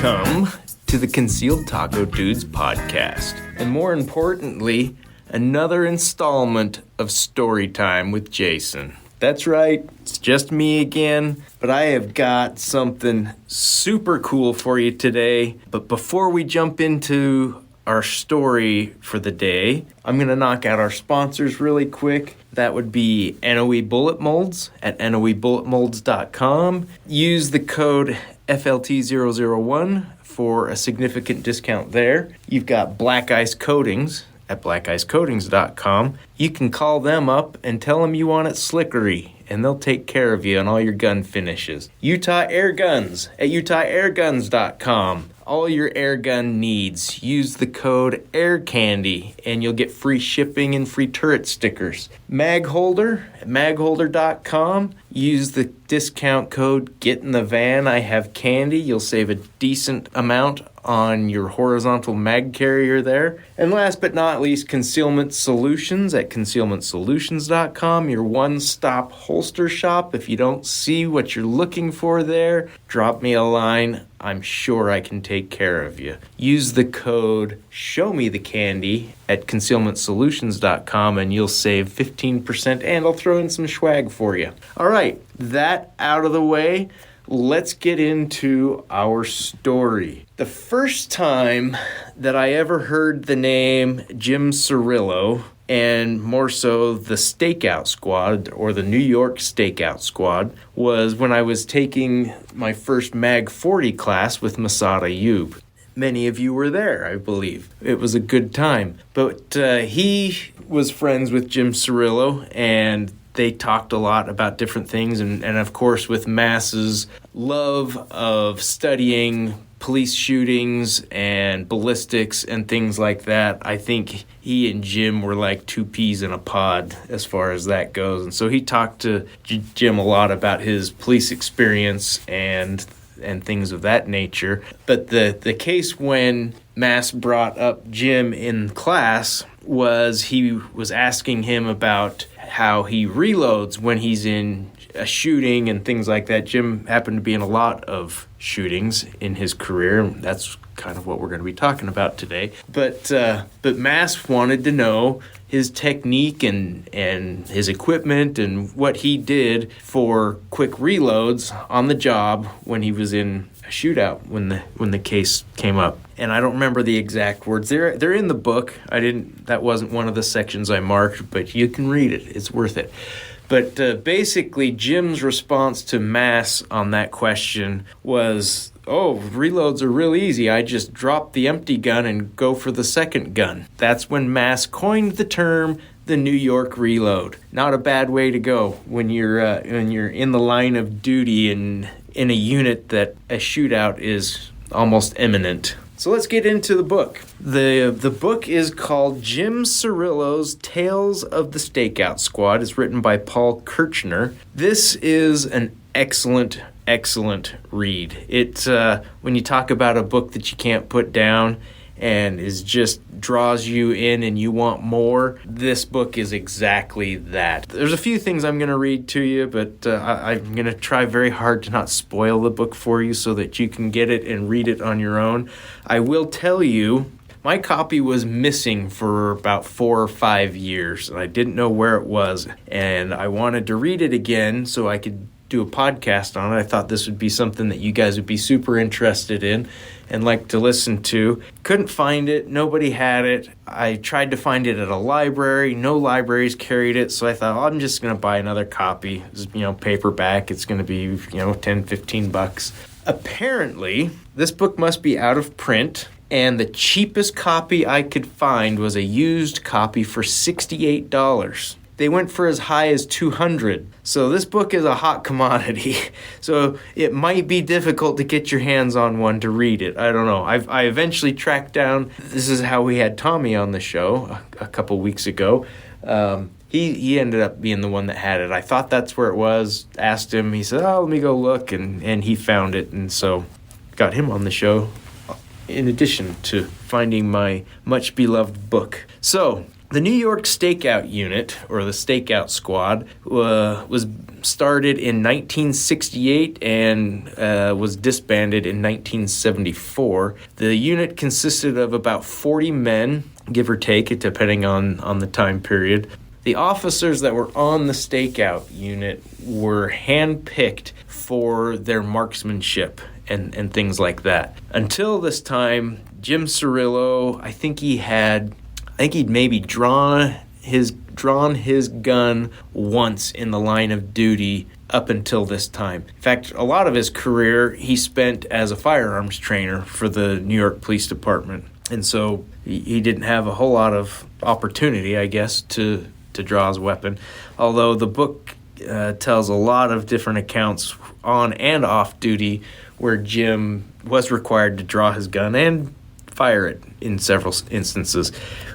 Welcome to the Concealed Taco Dudes podcast. And more importantly, another installment of Storytime with Jason. That's right, it's just me again, but I have got something super cool for you today. But before we jump into our story for the day, I'm going to knock out our sponsors really quick. That would be NOE Bullet Molds at noebulletmolds.com. Use the code FLT001 for a significant discount there. You've got Black Ice Coatings at blackicecoatings.com. You can call them up and tell them you want it slickery, and they'll take care of you on all your gun finishes. Utah Air Guns at utahairguns.com. All your air gun needs. Use the code AIRCANDY and you'll get free shipping and free turret stickers. Mag Holder at magholder.com. Use the discount code GETINTHEVAN. I have candy. You'll save a decent amount on your horizontal mag carrier there. And last but not least, Concealment Solutions at concealmentsolutions.com, your one-stop holster shop. If you don't see what you're looking for there, drop me a line. I'm sure I can take care of you. Use the code SHOWMETHECANDY at concealmentsolutions.com and you'll save 15%, and I'll throw in some swag for you. All right, that out of the way, let's get into our story. The first time that I ever heard the name Jim Cirillo, and more so the Stakeout Squad, or the New York Stakeout Squad, was when I was taking my first Mag 40 class with Masad Ayub. Many of you were there, I believe. It was a good time. But he was friends with Jim Cirillo, and they talked a lot about different things. And of course, with Mass's love of studying police shootings and ballistics and things like that, I think he and Jim were like two peas in a pod as far as that goes. And so he talked to Jim a lot about his police experience and things of that nature. But the case when Mass brought up Jim in class was he was asking him about how he reloads when he's in a shooting and things like that. Jim happened to be in a lot of shootings in his career. That's kind of what we're going to be talking about today. But Mass wanted to know his technique and his equipment and what he did for quick reloads on the job when he was in a shootout when the case came up. And I don't remember the exact words. They're in the book. That wasn't one of the sections I marked, but you can read it. It's worth it. But basically, Jim's response to Mass on that question was, reloads are real easy. I just drop the empty gun and go for the second gun. That's when Mass coined the term the New York reload. Not a bad way to go when you're in the line of duty and in a unit that a shootout is almost imminent. So let's get into the book. The book is called Jim Cirillo's Tales of the Stakeout Squad. It's written by Paul Kirchner. This is an excellent read. It's when you talk about a book that you can't put down and is just draws you in and you want more, this book is exactly that. There's a few things I'm going to read to you, but I'm going to try very hard to not spoil the book for you so that you can get it and read it on your own. I will tell you, my copy was missing for about 4 or 5 years, and I didn't know where it was, and I wanted to read it again so I could do a podcast on it. I thought this would be something that you guys would be super interested in and like to listen to. Couldn't find it. Nobody had it. I tried to find it at a library. No libraries carried it. So I thought, I'm just going to buy another copy. It's, paperback. It's going to be, $10-15. Apparently, this book must be out of print. And the cheapest copy I could find was a used copy for $68. They went for as high as $200. So this book is a hot commodity. So it might be difficult to get your hands on one to read it. I don't know. I eventually tracked down, this is how we had Tommy on the show a couple weeks ago. He ended up being the one that had it. I thought that's where it was. Asked him. He said, let me go look. And he found it. And so got him on the show in addition to finding my much beloved book. So The New York Stakeout Unit, or the Stakeout Squad, was started in 1968 and was disbanded in 1974. The unit consisted of about 40 men, give or take, depending on the time period. The officers that were on the Stakeout Unit were handpicked for their marksmanship and things like that. Until this time, Jim Cirillo, I think he'd maybe drawn his gun once in the line of duty up until this time. In fact, a lot of his career he spent as a firearms trainer for the New York Police Department. And so he didn't have a whole lot of opportunity, I guess, to draw his weapon. Although the book tells a lot of different accounts on and off duty where Jim was required to draw his gun and fire it in several instances.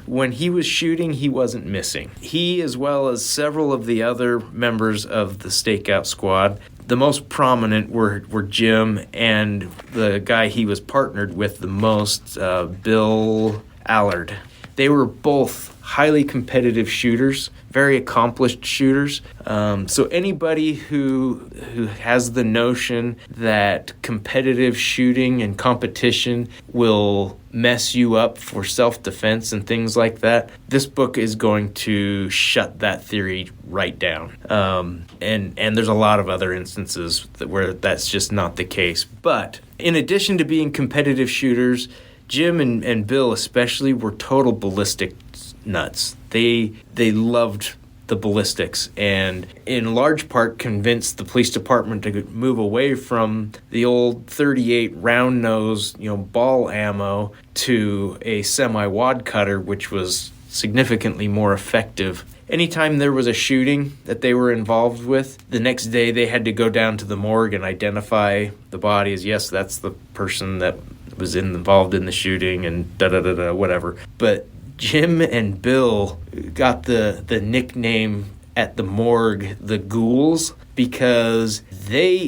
When he was shooting, he wasn't missing. He, as well as several of the other members of the Stakeout Squad, the most prominent were Jim and the guy he was partnered with the most, Bill Allard. They were both highly competitive shooters, very accomplished shooters. So anybody who has the notion that competitive shooting and competition will mess you up for self-defense and things like that, this book is going to shut that theory right down. And there's a lot of other instances where that's just not the case. But in addition to being competitive shooters, Jim and Bill especially were total ballistic nuts. They loved the ballistics and in large part convinced the police department to move away from the old .38 round nose, ball ammo to a semi-wad cutter, which was significantly more effective. Anytime there was a shooting that they were involved with, the next day they had to go down to the morgue and identify the body as, yes, that's the person that was involved in the shooting and da-da-da-da, whatever. But Jim and Bill got the nickname at the morgue, the Ghouls, because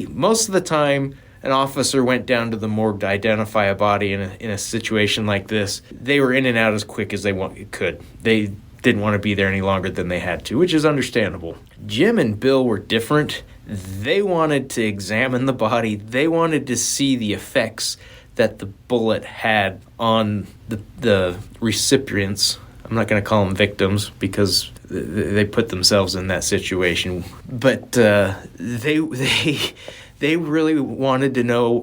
most of the time, an officer went down to the morgue to identify a body in a situation like this. They were in and out as quick as they could. They didn't want to be there any longer than they had to, which is understandable. Jim and Bill were different. They wanted to examine the body. They wanted to see the effects that the bullet had on the recipients. I'm not going to call them victims because they put themselves in that situation. But they really wanted to know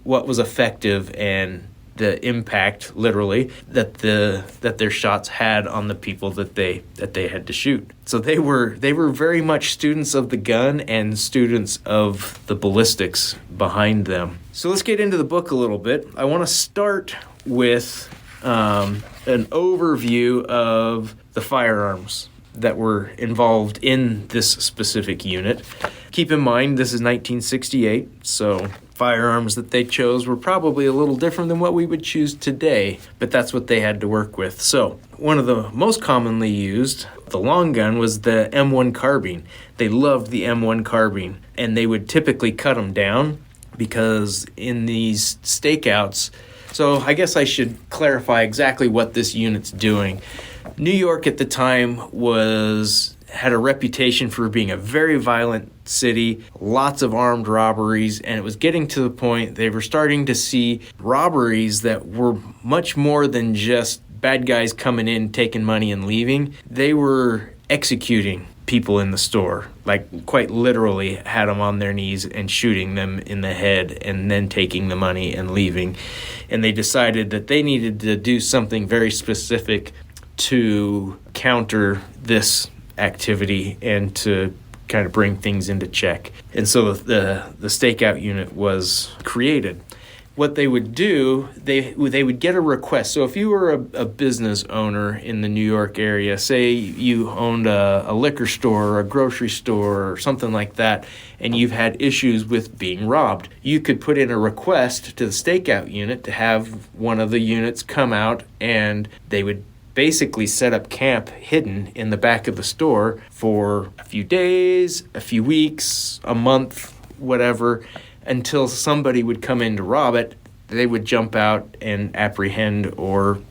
what was effective and the impact, literally, that their shots had on the people that they had to shoot. So they were very much students of the gun and students of the ballistics behind them. So let's get into the book a little bit. I want to start with an overview of the firearms that were involved in this specific unit. Keep in mind, this is 1968, so firearms that they chose were probably a little different than what we would choose today, but that's what they had to work with. So one of the most commonly used, the long gun, was the M1 carbine. They loved the M1 carbine, and they would typically cut them down because in these stakeouts, so I guess I should clarify exactly what this unit's doing. New York at the time had a reputation for being a very violent city, lots of armed robberies, and it was getting to the point they were starting to see robberies that were much more than just bad guys coming in, taking money and leaving. They were executing people in the store, like quite literally had them on their knees and shooting them in the head and then taking the money and leaving. And they decided that they needed to do something very specific to counter this activity and to kind of bring things into check. And so the stakeout unit was created. What they would do, they would get a request. So if you were a business owner in the New York area, say you owned a liquor store or a grocery store or something like that, and you've had issues with being robbed, you could put in a request to the stakeout unit to have one of the units come out, and they would basically set up camp hidden in the back of the store for a few days, a few weeks, a month, whatever, until somebody would come in to rob it. They would jump out and apprehend, or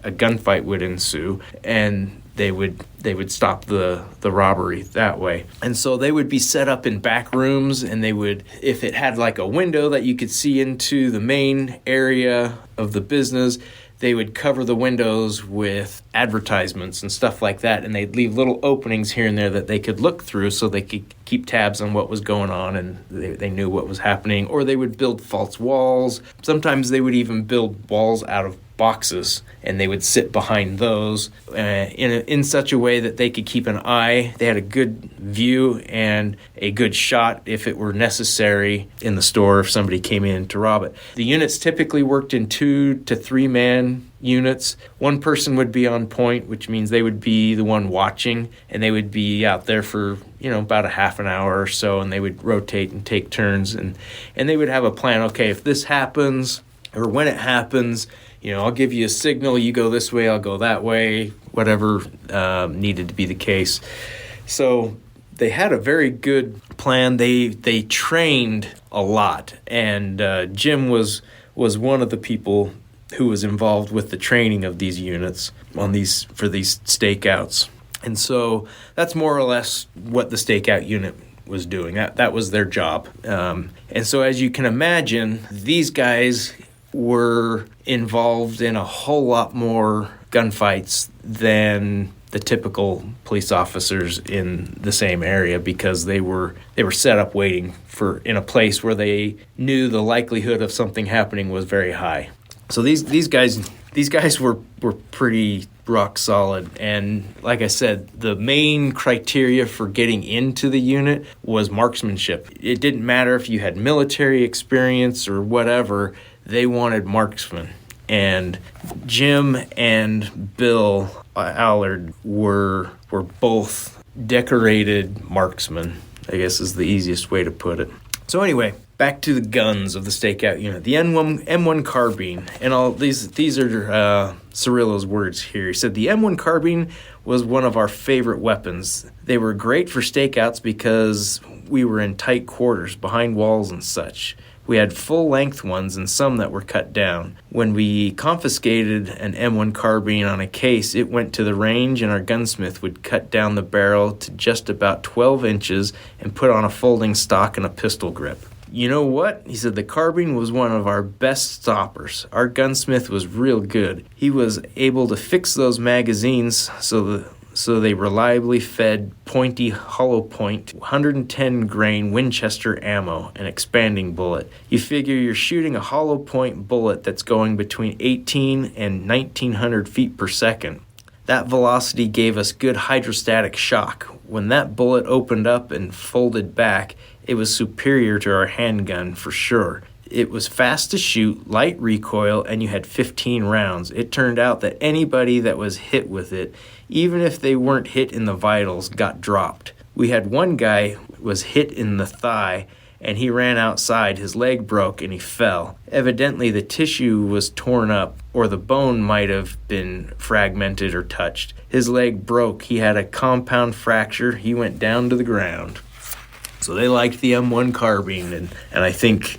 a gunfight would ensue. And they would stop the robbery that way. And so they would be set up in back rooms, and they would, if it had like a window that you could see into the main area of the business, they would cover the windows with advertisements and stuff like that, and they'd leave little openings here and there that they could look through so they could keep tabs on what was going on, and they knew what was happening. Or they would build false walls. Sometimes they would even build walls out of boxes, and they would sit behind those in such a way that they could keep an eye. They had a good view and a good shot if it were necessary in the store if somebody came in to rob it. The units typically worked in 2 to 3 man units. One person would be on point, which means they would be the one watching, and they would be out there for about a half an hour or so, and they would rotate and take turns, and they would have a plan. Okay, if this happens or when it happens, I'll give you a signal, you go this way, I'll go that way, whatever needed to be the case. So they had a very good plan. They trained a lot, and Jim was one of the people who was involved with the training of these units for these stakeouts. And so that's more or less what the stakeout unit was doing. That was their job. And so as you can imagine, these guys were involved in a whole lot more gunfights than the typical police officers in the same area, because they were set up waiting in a place where they knew the likelihood of something happening was very high. So these guys were pretty rock solid, and like I said, the main criteria for getting into the unit was marksmanship. It didn't matter if you had military experience or whatever. They wanted marksmen, and Jim and Bill Allard were both decorated marksmen, I guess is the easiest way to put it. So anyway, back to the guns of the stakeout unit. The M1 carbine, and all these are Cirillo's words here. He said the M1 carbine was one of our favorite weapons. They were great for stakeouts because we were in tight quarters, behind walls and such. We had full-length ones and some that were cut down. When we confiscated an M1 carbine on a case, it went to the range, and our gunsmith would cut down the barrel to just about 12 inches and put on a folding stock and a pistol grip. You know what? He said the carbine was one of our best stoppers. Our gunsmith was real good. He was able to fix those magazines so they reliably fed pointy hollow point 110 grain Winchester ammo, an expanding bullet. You figure you're shooting a hollow point bullet that's going between 18 and 1900 feet per second. That velocity gave us good hydrostatic shock. When that bullet opened up and folded back, it was superior to our handgun for sure. It was fast to shoot, light recoil, and you had 15 rounds. It turned out that anybody that was hit with it, even if they weren't hit in the vitals, got dropped. We had one guy was hit in the thigh, and he ran outside. His leg broke, and he fell. Evidently, the tissue was torn up, or the bone might have been fragmented or touched. His leg broke. He had a compound fracture. He went down to the ground. So they liked the M1 carbine, and I think,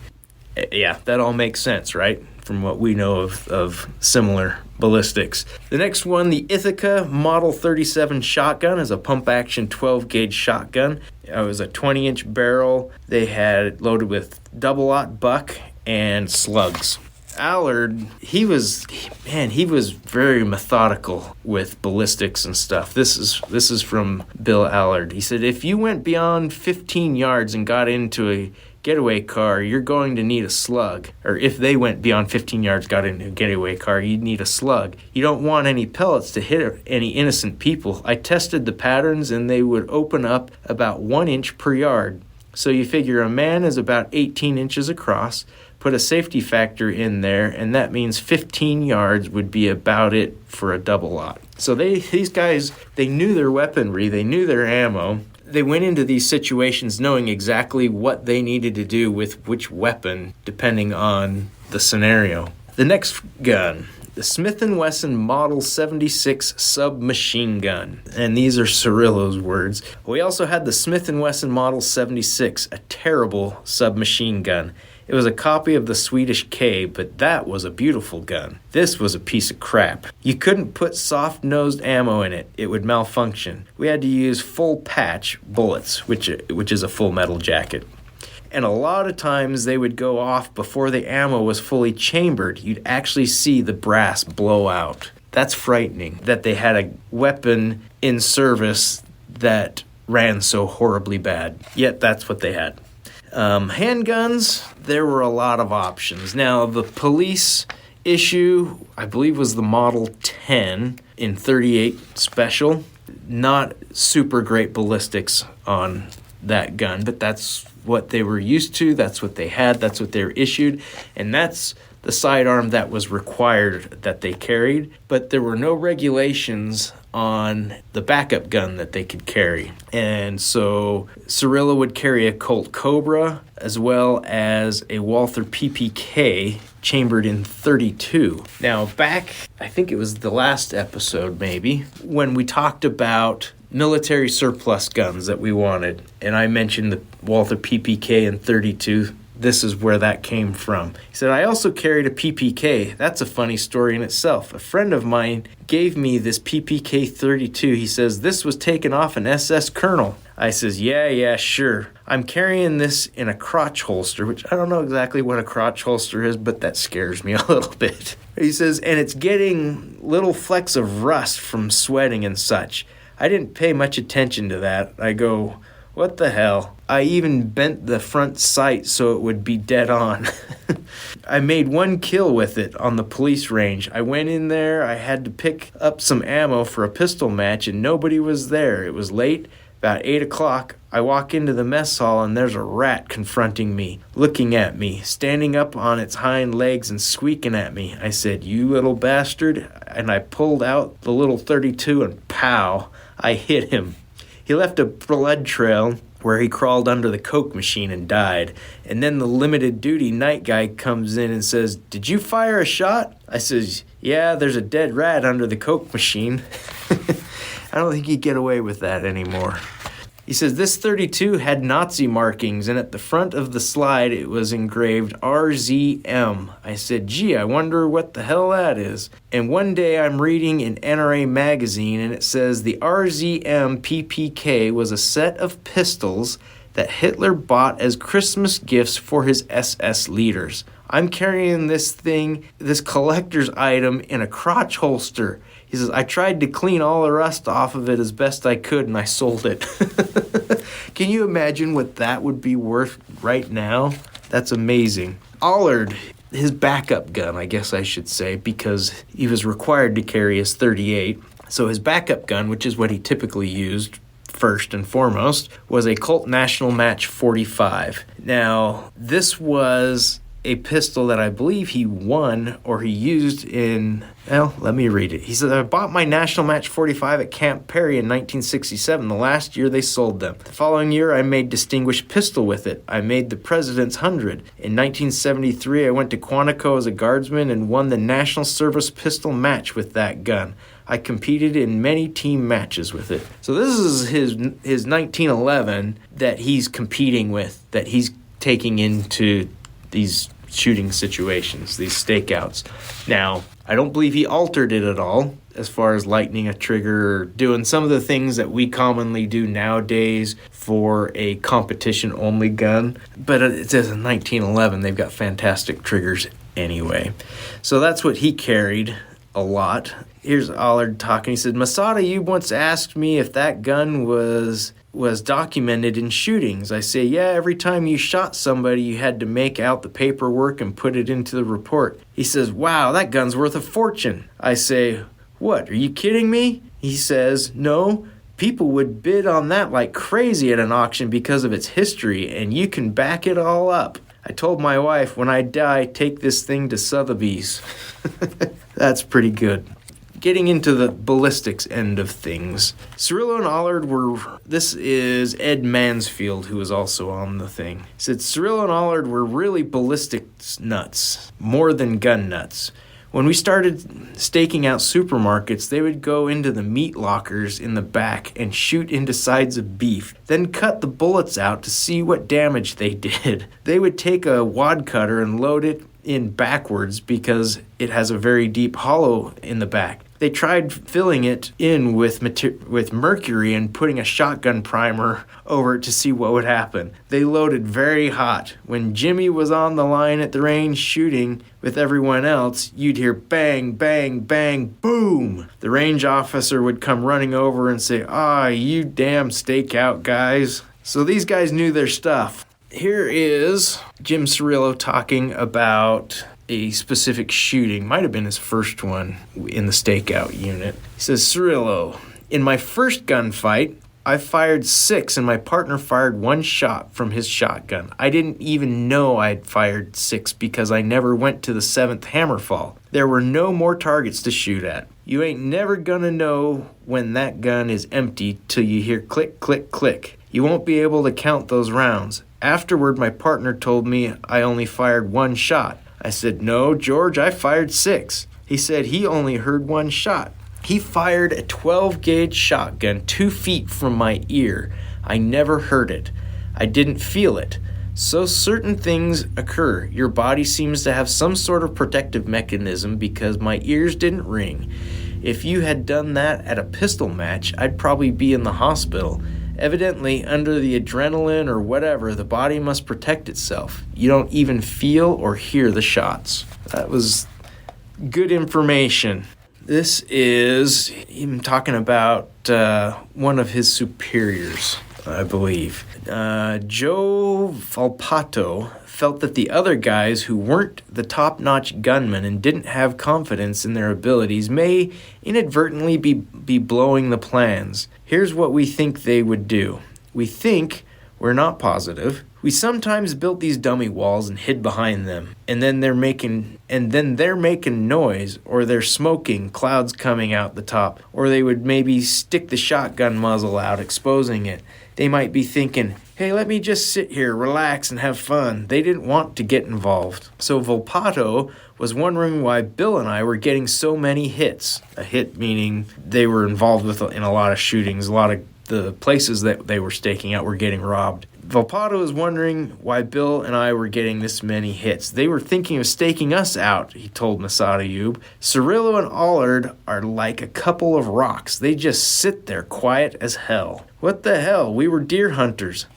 yeah, that all makes sense, right? From what we know of similar ballistics. The next one, the Ithaca Model 37 shotgun, is a pump-action 12-gauge shotgun. It was a 20-inch barrel. They had it loaded with double-aught buck and slugs. Allard, he was very methodical with ballistics and stuff. This is from Bill Allard. He said, if you went beyond 15 yards and got into a getaway car, you're going to need a slug. Or if they went beyond 15 yards, got into a getaway car, you'd need a slug. You don't want any pellets to hit any innocent people. I tested the patterns, and they would open up about 1 inch per yard. So you figure a man is about 18 inches across. Put a safety factor in there, and that means 15 yards would be about it for a double-aught. So these guys, they knew their weaponry, they knew their ammo. They went into these situations knowing exactly what they needed to do with which weapon, depending on the scenario. The next gun, the Smith & Wesson Model 76 submachine gun. And these are Cirillo's words. We also had the Smith & Wesson Model 76, a terrible submachine gun. It was a copy of the Swedish K, but that was a beautiful gun. This was a piece of crap. You couldn't put soft-nosed ammo in it. It would malfunction. We had to use full patch bullets, which is a full metal jacket. And a lot of times they would go off before the ammo was fully chambered. You'd actually see the brass blow out. That's frightening that they had a weapon in service that ran so horribly bad. Yet that's what they had. Handguns, there were a lot of options. Now, the police issue, I believe, was the Model 10 in .38 Special. Not super great ballistics on that gun, but that's what they were used to. That's what they had. That's what they were issued. And that's the sidearm that was required that they carried. But there were no regulations on the backup gun that they could carry. And so Cirillo would carry a Colt Cobra as well as a Walther PPK chambered in .32. Now back, I think it was the last episode maybe, when we talked about military surplus guns that we wanted, and I mentioned the Walther PPK in .32. This is where that came from. He said, I also carried a PPK. That's a funny story in itself. A friend of mine gave me this PPK 32. He says, this was taken off an SS Colonel. I says, yeah, sure. I'm carrying this in a crotch holster, which I don't know exactly what a crotch holster is, but that scares me a little bit. He says, and it's getting little flecks of rust from sweating and such. I didn't pay much attention to that. I go, what the hell? I even bent the front sight so it would be dead on. I made one kill with it on the police range. I went in there, I had to pick up some ammo for a pistol match, and nobody was there. It was late, about 8 o'clock. I walk into the mess hall, and there's a rat confronting me, looking at me, standing up on its hind legs and squeaking at me. I said, you little bastard, and I pulled out the little .32 and pow, I hit him. He left a blood trail where he crawled under the Coke machine and died. And then the limited duty night guy comes in and says, did you fire a shot? I says, yeah, there's a dead rat under the Coke machine. I don't think you get away with that anymore. He says, this .32 had Nazi markings, and at the front of the slide it was engraved RZM. I said, gee, I wonder what the hell that is. And one day I'm reading in NRA magazine, and it says the RZM PPK was a set of pistols that Hitler bought as Christmas gifts for his SS leaders. I'm carrying this thing, this collector's item, in a crotch holster. He says, I tried to clean all the rust off of it as best I could, and I sold it. Can you imagine what that would be worth right now? That's amazing. Allard, his backup gun, I guess I should say, because he was required to carry his .38. So his backup gun, which is what he typically used first and foremost, was a Colt National Match 45. Now, this was a pistol that I believe he won or he used in, well, let me read it. He said, I bought my National Match 45 at Camp Perry in 1967, the last year they sold them. The following year, I made Distinguished Pistol with it. I made the President's 100. In 1973, I went to Quantico as a guardsman and won the National Service Pistol Match with that gun. I competed in many team matches with it. So this is his 1911 that he's competing with, that he's taking into these shooting situations, these stakeouts. Now, I don't believe he altered it at all as far as lightening a trigger or doing some of the things that we commonly do nowadays for a competition-only gun. But it says in 1911, they've got fantastic triggers anyway. So that's what he carried a lot. Here's Allard talking. He said, Masada, you once asked me if that gun was documented in shootings. I say, yeah, every time you shot somebody, you had to make out the paperwork and put it into the report. He says, wow, that gun's worth a fortune. I say, what, are you kidding me? He says, no, people would bid on that like crazy at an auction because of its history, and you can back it all up. I told my wife, when I die, take this thing to Sotheby's. That's pretty good. Getting into the ballistics end of things, Cirillo and Allard this is Ed Mansfield, who was also on the thing. He said Cirillo and Allard were really ballistics nuts, more than gun nuts. When we started staking out supermarkets, they would go into the meat lockers in the back and shoot into sides of beef, then cut the bullets out to see what damage they did. They would take a wad cutter and load it in backwards because it has a very deep hollow in the back. They tried filling it in with mercury and putting a shotgun primer over it to see what would happen. They loaded very hot. When Jimmy was on the line at the range shooting with everyone else, you'd hear bang, bang, bang, boom. The range officer would come running over and say, you damn stakeout guys. So these guys knew their stuff. Here is Jim Cirillo talking about a specific shooting. Might have been his first one in the stakeout unit. He says, Cirillo, in my first gunfight, I fired 6 and my partner fired 1 shot from his shotgun. I didn't even know I'd fired 6 because I never went to the 7th hammerfall. There were no more targets to shoot at. You ain't never gonna know when that gun is empty till you hear click, click, click. You won't be able to count those rounds. Afterward, my partner told me I only fired 1 shot. I said, no, George, I fired 6. He said he only heard 1 shot. He fired a 12-gauge shotgun 2 feet from my ear. I never heard it. I didn't feel it. So certain things occur. Your body seems to have some sort of protective mechanism because my ears didn't ring. If you had done that at a pistol match, I'd probably be in the hospital. Evidently, under the adrenaline or whatever, the body must protect itself. You don't even feel or hear the shots. That was good information. This is him talking about one of his superiors, I believe. Joe Valpato felt that the other guys who weren't the top-notch gunmen and didn't have confidence in their abilities may inadvertently be blowing the plans. Here's what we think they would do. We think, we're not positive, we sometimes built these dummy walls and hid behind them, and then they're making noise, or they're smoking, clouds coming out the top, or they would maybe stick the shotgun muzzle out, exposing it. They might be thinking, hey, let me just sit here, relax, and have fun. They didn't want to get involved. So Volpato was wondering why Bill and I were getting so many hits. A hit meaning they were involved in a lot of shootings. A lot of the places that they were staking out were getting robbed. Volpato was wondering why Bill and I were getting this many hits. They were thinking of staking us out, he told Masada Ayub. Cirillo and Allard are like a couple of rocks. They just sit there quiet as hell. What the hell? We were deer hunters,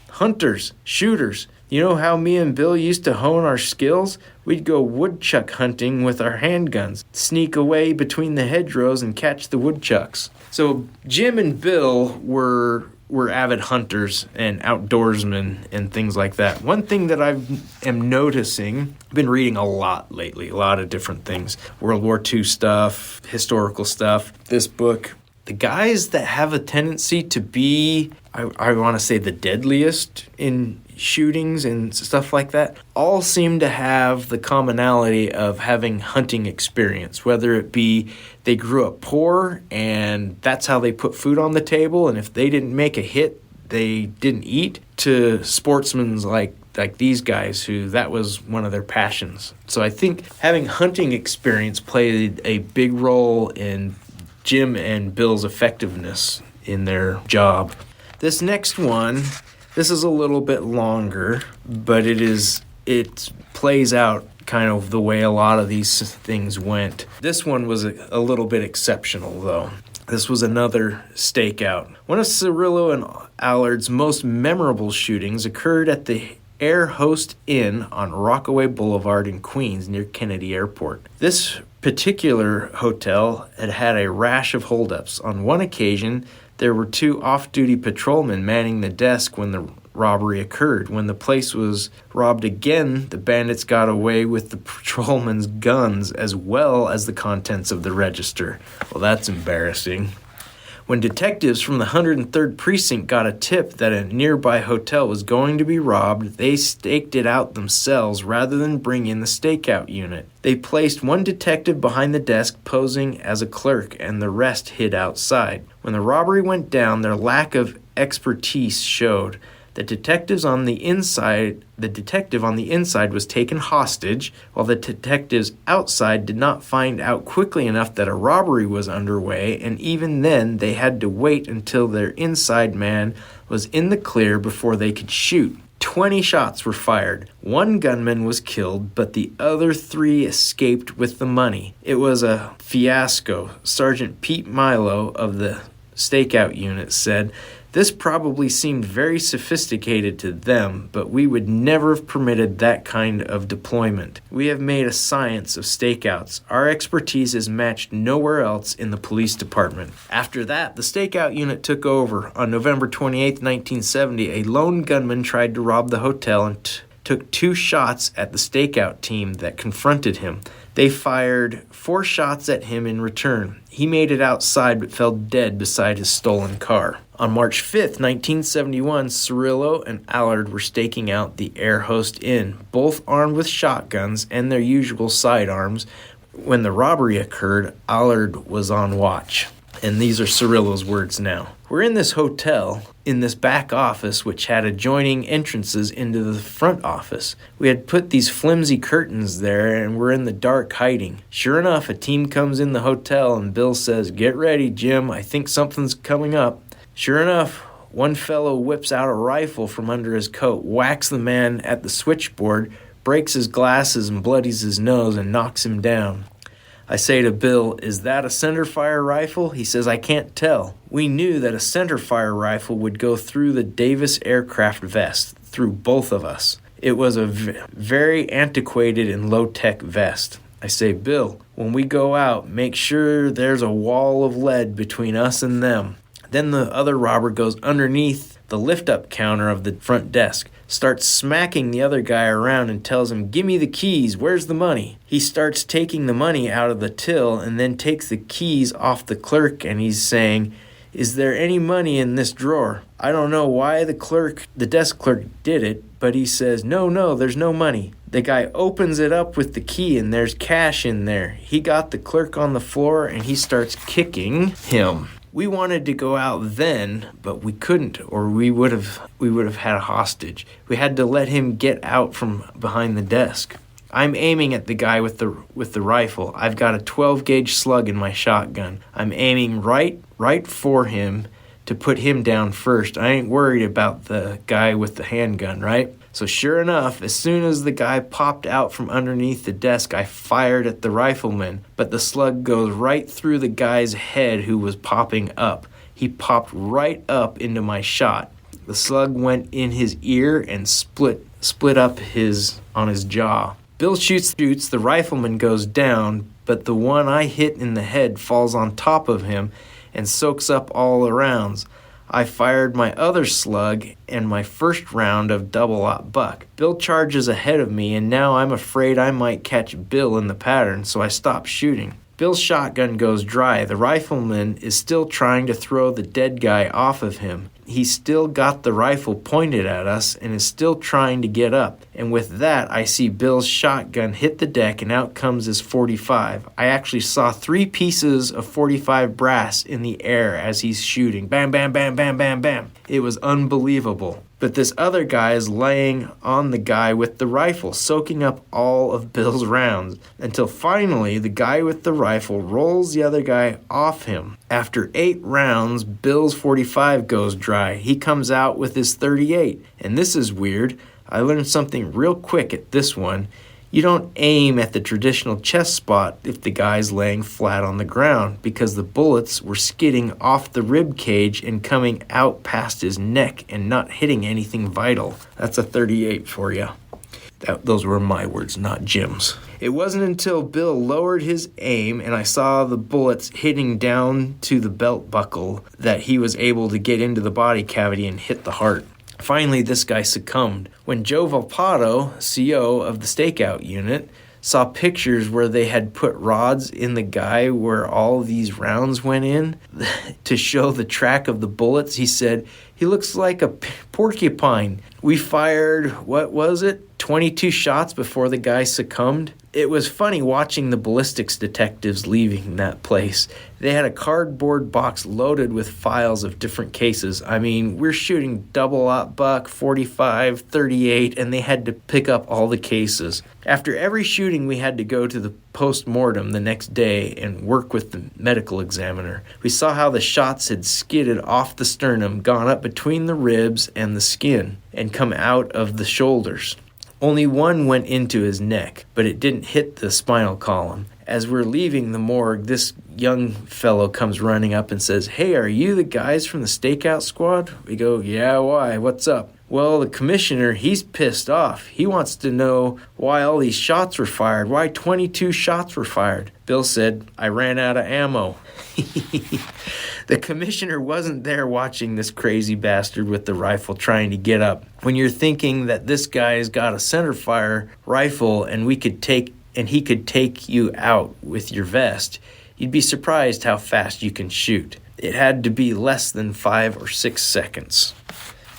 shooters. You know how me and Bill used to hone our skills? We'd go woodchuck hunting with our handguns, sneak away between the hedgerows and catch the woodchucks. So Jim and Bill were avid hunters and outdoorsmen and things like that. One thing that I am noticing, I've been reading a lot lately, a lot of different things. World War II stuff, historical stuff. This book, the guys that have a tendency to be, I want to say, the deadliest in shootings and stuff like that, all seem to have the commonality of having hunting experience, whether it be they grew up poor and that's how they put food on the table, and if they didn't make a hit, they didn't eat, to sportsmen like these guys who that was one of their passions. So I think having hunting experience played a big role in Jim and Bill's effectiveness in their job. This next one, this is a little bit longer, but it plays out kind of the way a lot of these things went. This one was a little bit exceptional, though. This was another stakeout. One of Cirillo and Allard's most memorable shootings occurred at the Air Host Inn on Rockaway Boulevard in Queens near Kennedy Airport. This particular hotel had a rash of holdups. On one occasion, there were 2 off-duty patrolmen manning the desk when the robbery occurred. When the place was robbed again, the bandits got away with the patrolmen's guns as well as the contents of the register. Well, that's embarrassing. When detectives from the 103rd Precinct got a tip that a nearby hotel was going to be robbed, they staked it out themselves rather than bring in the stakeout unit. They placed one detective behind the desk posing as a clerk and the rest hid outside. When the robbery went down, their lack of expertise showed. The detective on the inside was taken hostage, while the detectives outside did not find out quickly enough that a robbery was underway, and even then they had to wait until their inside man was in the clear before they could shoot. 20 shots were fired. One gunman was killed, but the other 3 escaped with the money. It was a fiasco. Sergeant Pete Milo of the stakeout unit said, "This probably seemed very sophisticated to them, but we would never have permitted that kind of deployment. We have made a science of stakeouts. Our expertise is matched nowhere else in the police department." After that, the stakeout unit took over. On November 28, 1970, a lone gunman tried to rob the hotel and took 2 shots at the stakeout team that confronted him. They fired 4 shots at him in return. He made it outside but fell dead beside his stolen car. On March 5th, 1971, Cirillo and Allard were staking out the Air Host Inn, both armed with shotguns and their usual sidearms. When the robbery occurred, Allard was on watch. And these are Cirillo's words now. "We're in this hotel, in this back office, which had adjoining entrances into the front office. We had put these flimsy curtains there, and we're in the dark hiding. Sure enough, a team comes in the hotel, and Bill says, 'Get ready, Jim, I think something's coming up.' Sure enough, one fellow whips out a rifle from under his coat, whacks the man at the switchboard, breaks his glasses and bloodies his nose, and knocks him down. I say to Bill, 'Is that a centerfire rifle?' He says, 'I can't tell.' We knew that a centerfire rifle would go through the Davis aircraft vest, through both of us. It was a very antiquated and low-tech vest. I say, 'Bill, when we go out, make sure there's a wall of lead between us and them.' Then the other robber goes underneath the lift-up counter of the front desk, starts smacking the other guy around and tells him, 'Give me the keys, where's the money?' He starts taking the money out of the till and then takes the keys off the clerk, and he's saying, 'Is there any money in this drawer?' I don't know why the desk clerk did it, but he says, 'No, there's no money.' The guy opens it up with the key and there's cash in there. He got the clerk on the floor and he starts kicking him. We wanted to go out then, but we couldn't, or we would have had a hostage. We had to let him get out from behind the desk. I'm aiming at the guy with the rifle. I've got a 12-gauge slug in my shotgun. I'm aiming right for him to put him down first. I ain't worried about the guy with the handgun, right? So sure enough, as soon as the guy popped out from underneath the desk, I fired at the rifleman, but the slug goes right through the guy's head who was popping up. He popped right up into my shot. The slug went in his ear and split up on his jaw. Bill shoots, the rifleman goes down, but the one I hit in the head falls on top of him and soaks up all the rounds. I fired my other slug and my first round of double-aught buck. Bill charges ahead of me, and now I'm afraid I might catch Bill in the pattern, so I stop shooting. Bill's shotgun goes dry. The rifleman is still trying to throw the dead guy off of him. He's still got the rifle pointed at us and is still trying to get up. And with that, I see Bill's shotgun hit the deck and out comes his .45. I actually saw 3 pieces of .45 brass in the air as he's shooting. Bam, bam, bam, bam, bam, bam. It was unbelievable. But this other guy is laying on the guy with the rifle, soaking up all of Bill's rounds, until finally the guy with the rifle rolls the other guy off him. After 8 rounds, Bill's .45 goes dry. He comes out with his .38. And this is weird. I learned something real quick at this one. You don't aim at the traditional chest spot if the guy's laying flat on the ground, because the bullets were skidding off the rib cage and coming out past his neck and not hitting anything vital. That's a .38 for you. Those were my words, not Jim's. It wasn't until Bill lowered his aim and I saw the bullets hitting down to the belt buckle that he was able to get into the body cavity and hit the heart. Finally, this guy succumbed. When Joe Valpato, CO of the stakeout unit, saw pictures where they had put rods in the guy where all these rounds went in to show the track of the bullets, he said, "He looks like a porcupine." We fired, 20 22 shots before the guy succumbed. It was funny watching the ballistics detectives leaving that place. They had a cardboard box loaded with files of different cases. I mean, we're shooting double-aught buck, 45, 38, and they had to pick up all the cases. After every shooting, we had to go to the post-mortem the next day and work with the medical examiner. We saw how the shots had skidded off the sternum, gone up between the ribs and the skin, and come out of the shoulders. Only one went into his neck, but it didn't hit the spinal column. As we're leaving the morgue, this young fellow comes running up and says, "Hey, are you the guys from the stakeout squad?" We go, "Yeah, why? What's up?" "Well, the commissioner, he's pissed off. He wants to know why all these shots were fired, why 22 shots were fired." Bill said, "I ran out of ammo." The commissioner wasn't there watching this crazy bastard with the rifle trying to get up. When you're thinking that this guy's got a centerfire rifle and he could take you out with your vest, you'd be surprised how fast you can shoot. It had to be less than 5 or 6 seconds.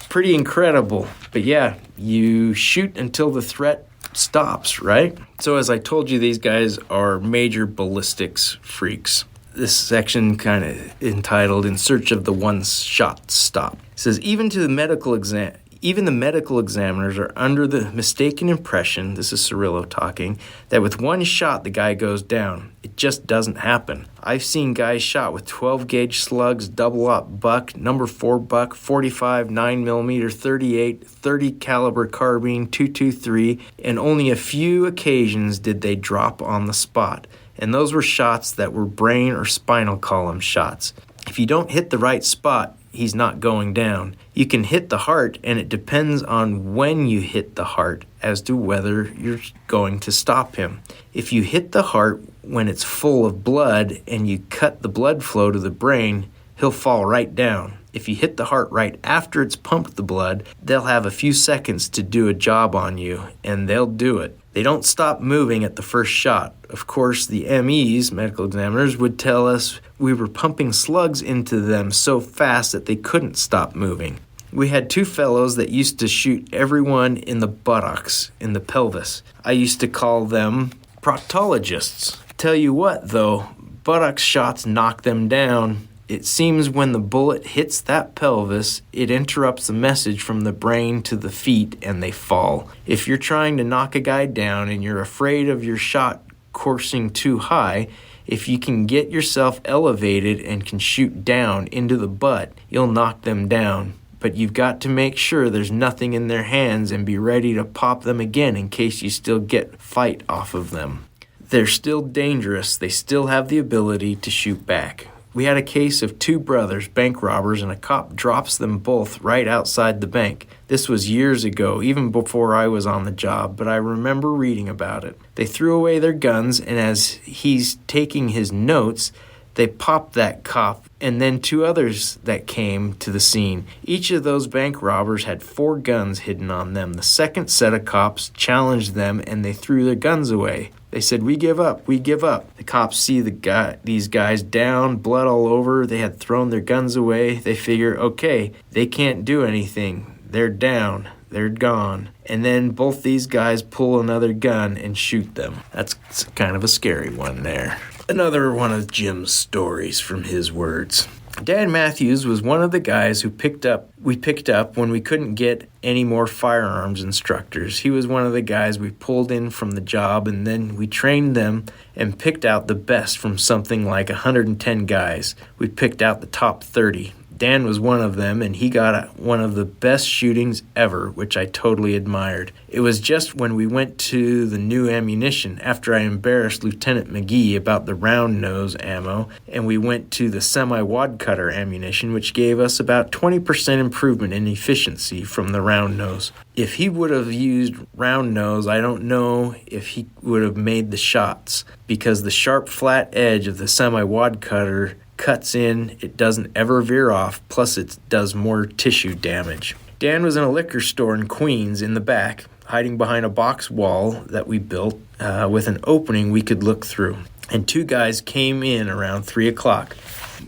Pretty incredible. But yeah, you shoot until the threat stops, right? So as I told you, these guys are major ballistics freaks. This section kind of entitled "In Search of the One Shot Stop." It says, even the medical examiners are under the mistaken impression, this is Cirillo talking, that with one shot the guy goes down. It just doesn't happen. I've seen guys shot with 12-gauge slugs, double-aught buck, number 4 buck, 45, 9mm, 38, 30 caliber carbine, 223, and only a few occasions did they drop on the spot. And those were shots that were brain or spinal column shots. If you don't hit the right spot, he's not going down. You can hit the heart, and it depends on when you hit the heart as to whether you're going to stop him. If you hit the heart when it's full of blood and you cut the blood flow to the brain, he'll fall right down. If you hit the heart right after it's pumped the blood, they'll have a few seconds to do a job on you, and they'll do it. They don't stop moving at the first shot. Of course, the MEs, medical examiners, would tell us we were pumping slugs into them so fast that they couldn't stop moving. We had 2 fellows that used to shoot everyone in the buttocks, in the pelvis. I used to call them proctologists. Tell you what, though, buttocks shots knock them down. It seems when the bullet hits that pelvis, it interrupts the message from the brain to the feet and they fall. If you're trying to knock a guy down and you're afraid of your shot coursing too high, if you can get yourself elevated and can shoot down into the butt, you'll knock them down. But you've got to make sure there's nothing in their hands and be ready to pop them again in case you still get fight off of them. They're still dangerous. They still have the ability to shoot back. We had a case of 2 brothers, bank robbers, and a cop drops them both right outside the bank. This was years ago, even before I was on the job, but I remember reading about it. They threw away their guns, and as he's taking his notes, they popped that cop and then 2 others that came to the scene. Each of those bank robbers had 4 guns hidden on them. The second set of cops challenged them, and they threw their guns away. They said, "We give up, we give up." The cops see these guys down, blood all over. They had thrown their guns away. They figure, okay, they can't do anything. They're down. They're gone. And then both these guys pull another gun and shoot them. That's kind of a scary one there. Another one of Jim's stories from his words. Dan Matthews was one of the guys we picked up when we couldn't get any more firearms instructors. He was one of the guys we pulled in from the job, and then we trained them and picked out the best from something like 110 guys. We picked out the top 30. Dan was one of them, and he got one of the best shootings ever, which I totally admired. It was just when we went to the new ammunition, after I embarrassed Lieutenant McGee about the round nose ammo, and we went to the semi-wad cutter ammunition, which gave us about 20% improvement in efficiency from the round nose. If he would have used round nose, I don't know if he would have made the shots, because the sharp flat edge of the semi-wad cutter cuts in, it doesn't ever veer off, plus it does more tissue damage. Dan was in a liquor store in Queens in the back, hiding behind a box wall that we built with an opening we could look through. And 2 guys came in around 3 o'clock.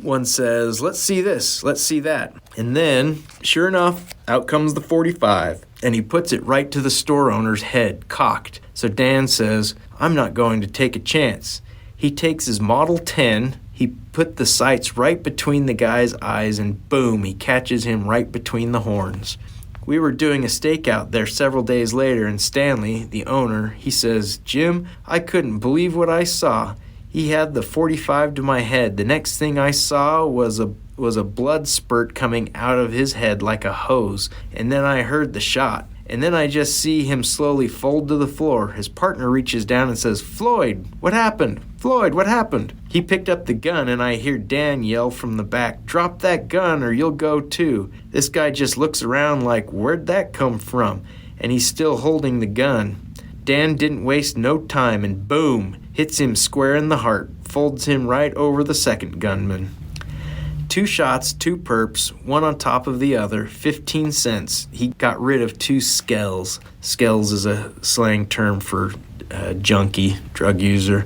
One says, "Let's see this, let's see that." And then, sure enough, out comes the 45. and he puts it right to the store owner's head, cocked. So Dan says, I'm not going to take a chance. He takes his Model 10, he put the sights right between the guy's eyes, and boom, he catches him right between the horns. We were doing a stakeout there several days later, and Stanley, the owner, he says, Jim, I couldn't believe what I saw. He had the .45 to my head. The next thing I saw was a blood spurt coming out of his head like a hose, and then I heard the shot. And then I just see him slowly fold to the floor. His partner reaches down and says, Floyd, what happened? Floyd, what happened? He picked up the gun, and I hear Dan yell from the back, drop that gun or you'll go too. This guy just looks around like, where'd that come from? And he's still holding the gun. Dan didn't waste no time, and boom, hits him square in the heart, folds him right over the second gunman. 2 shots, 2 perps, one on top of the other, 15 cents. He got rid of 2 skells. Skells is a slang term for junkie, drug user.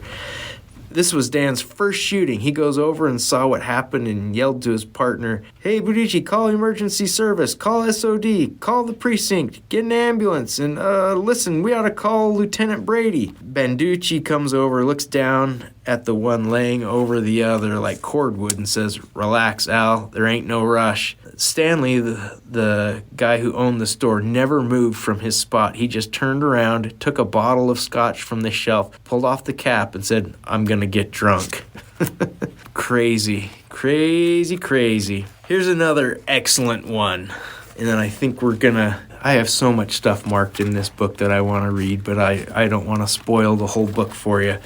This was Dan's first shooting. He goes over and saw what happened and yelled to his partner, Hey, Budici, call emergency service, call SOD, call the precinct, get an ambulance, and listen, we ought to call Lieutenant Brady. Banducci comes over, looks down at the one laying over the other like cordwood and says, Relax, Al, there ain't no rush. Stanley, the guy who owned the store, never moved from his spot. He just turned around, took a bottle of scotch from the shelf, pulled off the cap, and said, I'm going to get drunk. Crazy. Here's another excellent one. And then I think I have so much stuff marked in this book that I want to read, but I don't want to spoil the whole book for you.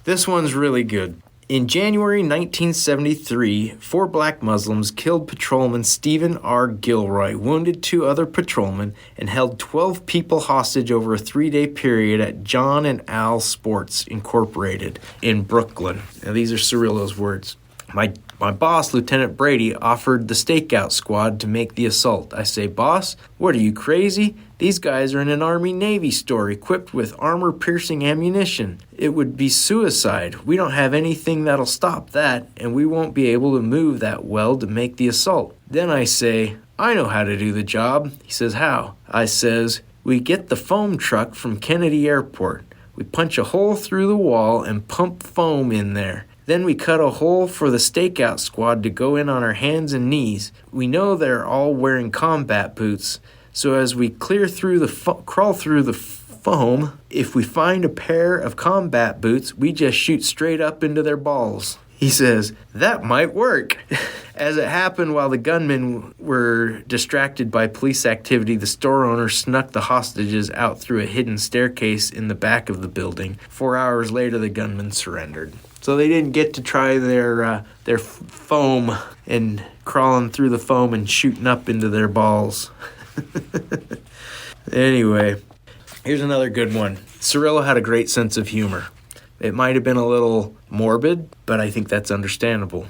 This one's really good. In January 1973, 4 black Muslims killed patrolman Stephen R. Gilroy, wounded 2 other patrolmen, and held 12 people hostage over a 3-day period at John and Al Sports Incorporated in Brooklyn. Now, these are Cirillo's words. My boss, Lieutenant Brady, offered the stakeout squad to make the assault. I say, Boss, what are you, crazy? These guys are in an Army-Navy store equipped with armor-piercing ammunition. It would be suicide. We don't have anything that'll stop that, and we won't be able to move that well to make the assault. Then I say, I know how to do the job. He says, how? I says, we get the foam truck from Kennedy Airport. We punch a hole through the wall and pump foam in there. Then we cut a hole for the stakeout squad to go in on our hands and knees. We know they're all wearing combat boots, so as we crawl through the foam, if we find a pair of combat boots, we just shoot straight up into their balls. He says, that might work. As it happened, while the gunmen were distracted by police activity, the store owner snuck the hostages out through a hidden staircase in the back of the building. 4 hours later, the gunmen surrendered. So they didn't get to try their foam and crawling through the foam and shooting up into their balls. Anyway, here's another good one. Cirillo had a great sense of humor. It might have been a little morbid, but I think that's understandable.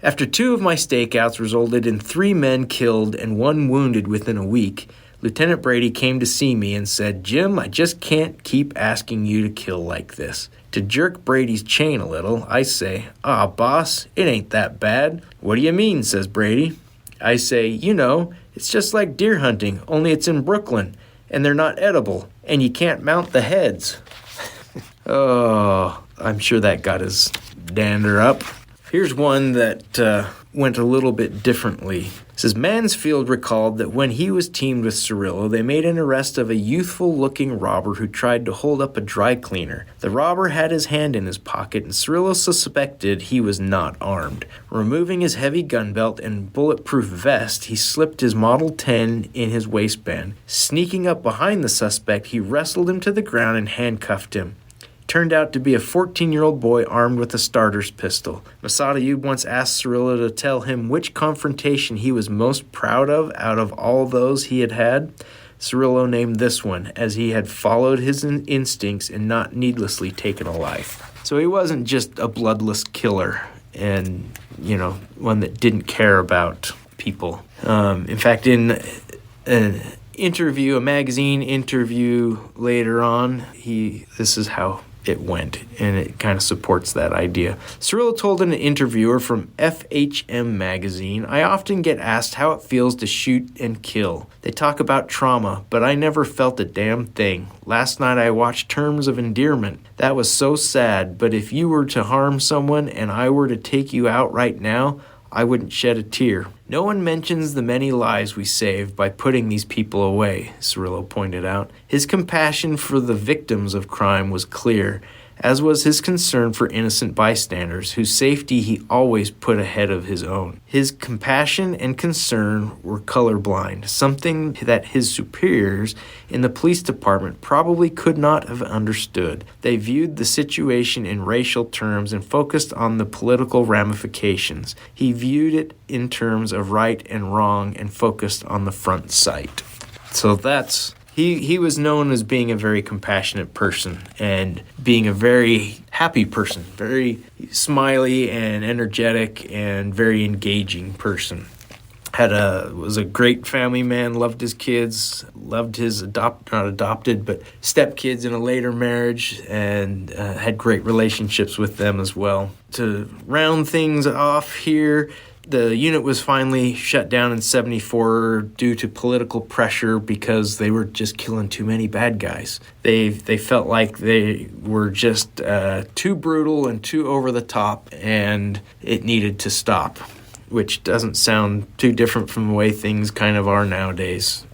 After 2 of my stakeouts resulted in 3 men killed and 1 wounded within a week, Lieutenant Brady came to see me and said, Jim, I just can't keep asking you to kill like this. To jerk Brady's chain a little, I say, boss, it ain't that bad. What do you mean, says Brady. I say, it's just like deer hunting, only it's in Brooklyn, and they're not edible, and you can't mount the heads. Oh, I'm sure that got his dander up. Here's one that went a little bit differently. It says, Mansfield recalled that when he was teamed with Cirillo, they made an arrest of a youthful-looking robber who tried to hold up a dry cleaner. The robber had his hand in his pocket, and Cirillo suspected he was not armed. Removing his heavy gun belt and bulletproof vest, he slipped his Model 10 in his waistband. Sneaking up behind the suspect, he wrestled him to the ground and handcuffed him. Turned out to be a 14-year-old boy armed with a starter's pistol. Masada Ayub once asked Cirillo to tell him which confrontation he was most proud of out of all those he had had. Cirillo named this one, as he had followed his instincts and not needlessly taken a life. So he wasn't just a bloodless killer and, one that didn't care about people. In fact, in a magazine interview later on, this is how it went, and it kind of supports that idea. Cirillo told an interviewer from FHM magazine, "I often get asked how it feels to shoot and kill. They talk about trauma, but I never felt a damn thing. Last night I watched Terms of Endearment. That was so sad, but if you were to harm someone and I were to take you out right now, I wouldn't shed a tear." No one mentions the many lives we save by putting these people away, Cirillo pointed out. His compassion for the victims of crime was clear, as was his concern for innocent bystanders, whose safety he always put ahead of his own. His compassion and concern were colorblind, something that his superiors in the police department probably could not have understood. They viewed the situation in racial terms and focused on the political ramifications. He viewed it in terms of right and wrong and focused on the front sight. So that's... He was known as being a very compassionate person and being a very happy person, very smiley and energetic and very engaging person. Was a great family man, loved his kids, loved his not adopted, but stepkids in a later marriage, and had great relationships with them as well. To round things off here, the unit was finally shut down in 1974 due to political pressure because they were just killing too many bad guys. They felt like they were just too brutal and too over the top, and it needed to stop, which doesn't sound too different from the way things kind of are nowadays.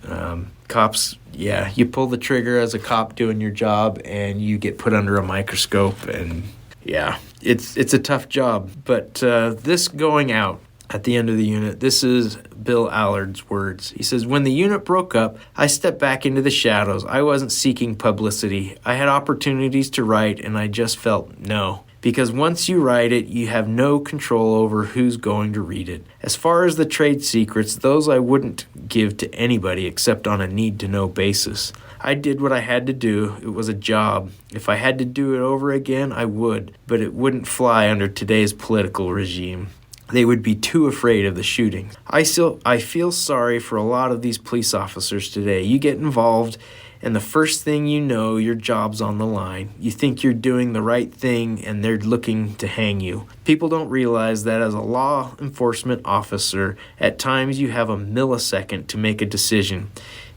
Cops, yeah, you pull the trigger as a cop doing your job, and you get put under a microscope, and yeah, it's a tough job. But this going out at the end of the unit, this is Bill Allard's words. He says, "When the unit broke up, I stepped back into the shadows. I wasn't seeking publicity. I had opportunities to write, and I just felt no. Because once you write it, you have no control over who's going to read it. As far as the trade secrets, those I wouldn't give to anybody except on a need-to-know basis. I did what I had to do. It was a job. If I had to do it over again, I would, but it wouldn't fly under today's political regime. They would be too afraid of the shooting. I feel sorry for a lot of these police officers today. You get involved, and the first thing you know, your job's on the line. You think you're doing the right thing, and they're looking to hang you. People don't realize that as a law enforcement officer, at times you have a millisecond to make a decision.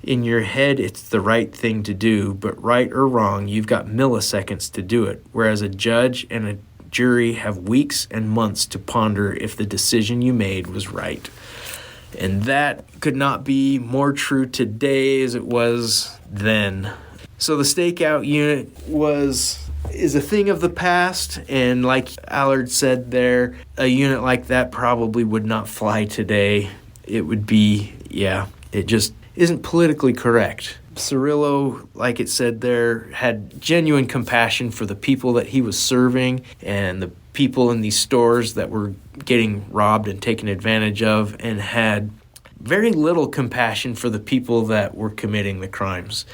In your head, it's the right thing to do, but right or wrong, you've got milliseconds to do it, whereas a judge and a jury have weeks and months to ponder if the decision you made was right." And that could not be more true today as it was then. So the stakeout unit is a thing of the past, and like Allard said there, a unit like that probably would not fly today. It would be, it just isn't politically correct. Cirillo, like it said there, had genuine compassion for the people that he was serving and the people in these stores that were getting robbed and taken advantage of, and had very little compassion for the people that were committing the crimes.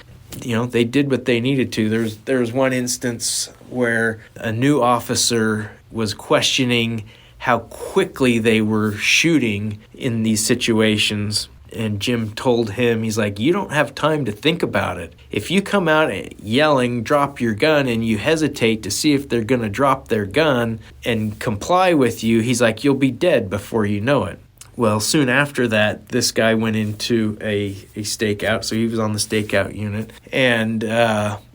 You know, they did what they needed to. There was one instance where a new officer was questioning how quickly they were shooting in these situations. And Jim told him, he's like, "You don't have time to think about it. If you come out yelling, 'drop your gun,' and you hesitate to see if they're going to drop their gun and comply with you," he's like, "you'll be dead before you know it." Well, soon after that, this guy went into a stakeout, so he was on the stakeout unit, and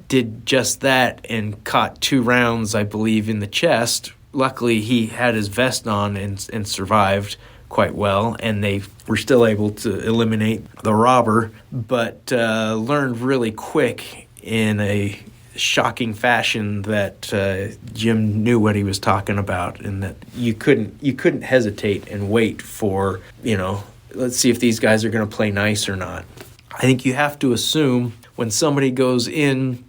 did just that and caught 2 rounds, I believe, in the chest. Luckily, he had his vest on and survived quite well, and they were still able to eliminate the robber, but learned really quick in a shocking fashion that Jim knew what he was talking about, and that you couldn't hesitate and wait for, let's see if these guys are going to play nice or not. I think you have to assume when somebody goes in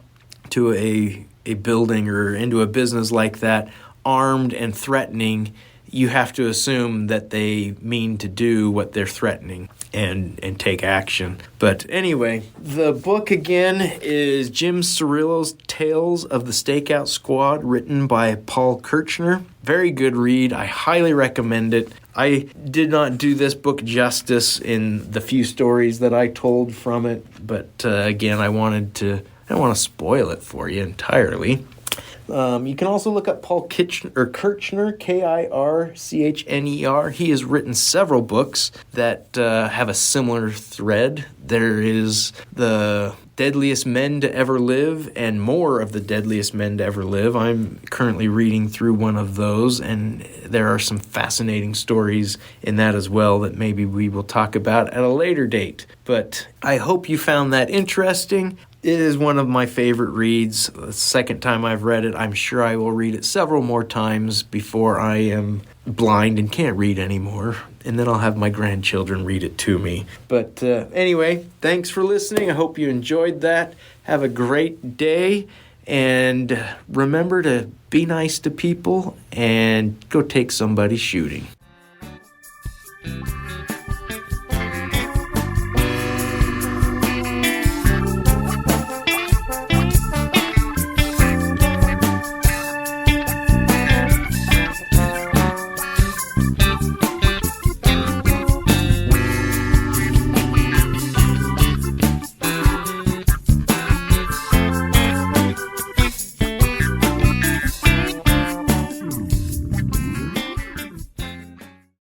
to a building or into a business like that, armed and threatening, you have to assume that they mean to do what they're threatening and take action. But anyway, the book again is Jim Cirillo's Tales of the Stakeout Squad, written by Paul Kirchner. Very good read. I highly recommend it. I did not do this book justice in the few stories that I told from it, but again, I don't want to spoil it for you entirely. You can also look up Paul Kirchner, Kirchner. He has written several books that have a similar thread. There is The Deadliest Men to Ever Live and More of the Deadliest Men to Ever Live. I'm currently reading through one of those, and there are some fascinating stories in that as well that maybe we will talk about at a later date. But I hope you found that interesting. It is one of my favorite reads. The second time I've read it, I'm sure I will read it several more times before I am blind and can't read anymore. And then I'll have my grandchildren read it to me. But anyway, thanks for listening. I hope you enjoyed that. Have a great day. And remember to be nice to people and go take somebody shooting.